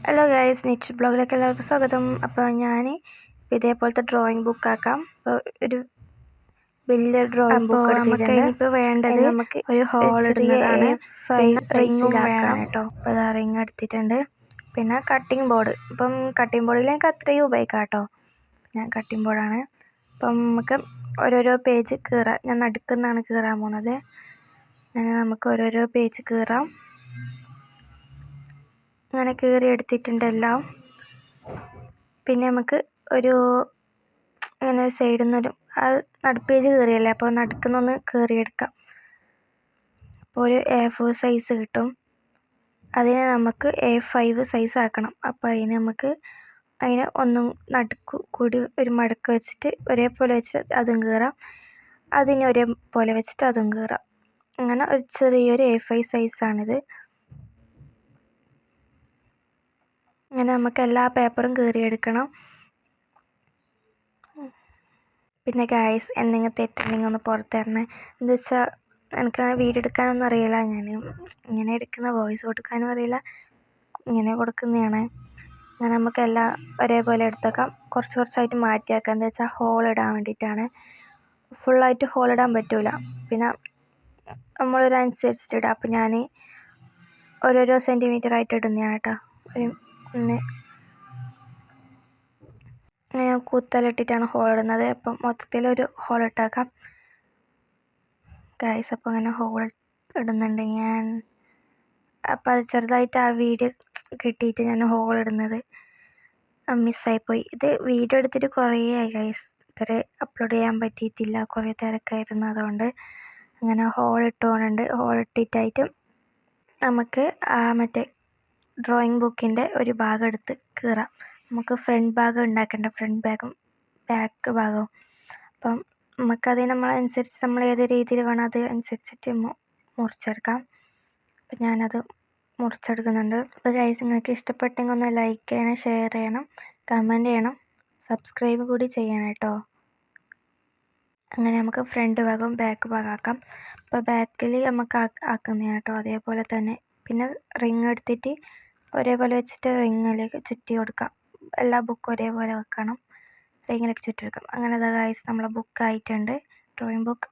Hello guys, Niche ബ്ലോഗിലേക്ക് എല്ലാവർക്കും സ്വാഗതം. അപ്പോൾ ഞാൻ ഇതേപോലത്തെ ഡ്രോയിങ് ബുക്കാക്കാം. അപ്പോൾ ഒരു വലിയ ഡ്രോയിങ് ബുക്ക് എടുത്തിട്ടുണ്ട്. ഇനിയിപ്പോൾ വേണ്ടത് നമുക്ക് ഒരു ഹോൾ ഇടുന്നതാണ്. പിന്നെ റിങ്ങും വേണം കേട്ടോ. അപ്പോൾ അതാ റിങ് എടുത്തിട്ടുണ്ട്. പിന്നെ കട്ടിംഗ് ബോർഡ്. ഇപ്പം കട്ടിംഗ് ബോർഡിൽ എനിക്ക് അത്രയും ഉപയോഗിക്കാം കേട്ടോ. ഞാൻ കട്ടിംഗ് ബോർഡാണ്. അപ്പം നമുക്ക് ഓരോരോ പേജ് കീറാം. ഞാൻ നടുക്കുന്നാണ് കീറാൻ പോകുന്നത്. നമുക്ക് ഓരോരോ പേജ് കീറാം. അങ്ങനെ കീറി എടുത്തിട്ടുണ്ട് എല്ലാം. പിന്നെ നമുക്ക് ഒരു ഇങ്ങനെ സൈഡിൽ നിന്നൊരു നടുപ്പേജ് കീറിയല്ലേ, അപ്പോൾ നടുക്കുന്നൊന്ന് കീറിയെടുക്കാം. അപ്പോൾ ഒരു A4 സൈസ് കിട്ടും. അതിനെ നമുക്ക് A5 സൈസ് ആക്കണം. അപ്പോൾ അതിനെ ഒന്നും നടുക്ക് കൂടി ഒരു മടക്ക് വെച്ചിട്ട് ഒരേപോലെ വെച്ചിട്ട് അതും കീറാം. അതിനെ ഒരേപോലെ വെച്ചിട്ട് അതും കീറാം. അങ്ങനെ ഒരു ചെറിയൊരു A5 സൈസാണിത്. അങ്ങനെ നമുക്ക് എല്ലാ പേപ്പറും കീറിയെടുക്കണം. പിന്നെ ഗൈസ്, എന്തെങ്കിലും തെറ്റുണ്ടെങ്കിൽ ഒന്ന് പുറത്തിറങ്ങണേ. എന്താ വെച്ചാൽ എനിക്ക് വീഡിയോ എടുക്കാനൊന്നും അറിയില്ല. ഞാൻ ഇങ്ങനെ എടുക്കുന്ന വോയിസ് കൊടുക്കാനും അറിയില്ല, ഇങ്ങനെ കൊടുക്കുന്നതാണ്. അങ്ങനെ നമുക്ക് എല്ലാം ഒരേപോലെ എടുത്തേക്കാം. കുറച്ചായിട്ട് മാറ്റി വെക്കാം. എന്താ വെച്ചാൽ ഹോൾ ഇടാൻ വേണ്ടിയിട്ടാണ്. ഫുള്ളായിട്ട് ഹോൾ ഇടാൻ പറ്റില്ല. പിന്നെ നമ്മളൊരനുസരിച്ചിട്ട് ഇടാം. അപ്പോൾ ഞാൻ ഓരോരോ സെൻറ്റിമീറ്റർ ആയിട്ട് ഇടുന്നതാണ് കേട്ടോ. ഞാൻ കുത്തലിട്ടിട്ടാണ് ഹോൾ ഇടുന്നത്. അപ്പം മൊത്തത്തിലൊരു ഹോൾ ഇട്ടേക്കാം ഗൈസ്. അപ്പോൾ അങ്ങനെ ഹോൾ ഇടുന്നുണ്ട് ഞാൻ. അപ്പോൾ അത് ചെറുതായിട്ട് ആ വീഡിയോ കിട്ടിയിട്ട് ഞാൻ ഹോൾ ഇടുന്നത് മിസ്സായിപ്പോയി. ഇത് വീഡിയോ എടുത്തിട്ട് കുറേ ആയി ഗൈസ്. ഇതുവരെ അപ്ലോഡ് ചെയ്യാൻ പറ്റിയിട്ടില്ല, കുറേ തിരക്കായിരുന്നു. അതുകൊണ്ട് അങ്ങനെ ഹോൾ ഇട്ടുകൊണ്ടുണ്ട്. ഹോൾ ഇട്ടിട്ടായിട്ട് നമുക്ക് മറ്റേ ഡ്രോയിങ് ബുക്കിൻ്റെ ഒരു ഭാഗം എടുത്ത് കീറാം. നമുക്ക് ഫ്രണ്ട് ഭാഗം ഉണ്ടാക്കേണ്ട, ഫ്രണ്ട് ഭാഗം ബാക്ക് ഭാഗവും. അപ്പം നമുക്കത് നമ്മളനുസരിച്ച് നമ്മൾ ഏത് രീതിയിൽ വേണം അത് അനുസരിച്ചിട്ട് മുറിച്ചെടുക്കാം. അപ്പം ഞാനത് മുറിച്ചെടുക്കുന്നുണ്ട്. അപ്പോൾ ഗൈസ്, നിങ്ങൾക്ക് ഇഷ്ടപ്പെട്ടെങ്കിൽ ഒന്ന് ലൈക്ക് ചെയ്യണം, ഷെയർ ചെയ്യണം, കമൻറ്റ് ചെയ്യണം, സബ്സ്ക്രൈബ് കൂടി ചെയ്യണം കേട്ടോ. അങ്ങനെ നമുക്ക് ഫ്രണ്ട് ഭാഗവും ബാക്ക് ഭാഗം ആക്കാം. അപ്പോൾ ബാക്കിൽ നമുക്ക് ആക്കുന്നതാണ് കേട്ടോ. അതേപോലെ തന്നെ പിന്നെ റിങ് എടുത്തിട്ട് ഒരേപോലെ വെച്ചിട്ട് റിങ്ങിലേക്ക് ചുറ്റി കൊടുക്കാം. എല്ലാ ബുക്കും ഒരേപോലെ വെക്കണം, റിങ്ങിലേക്ക് ചുറ്റി കൊടുക്കാം. അങ്ങനെ ഗൈസ്, നമ്മളെ ബുക്കായിട്ടുണ്ട്, ഡ്രോയിങ് ബുക്ക്.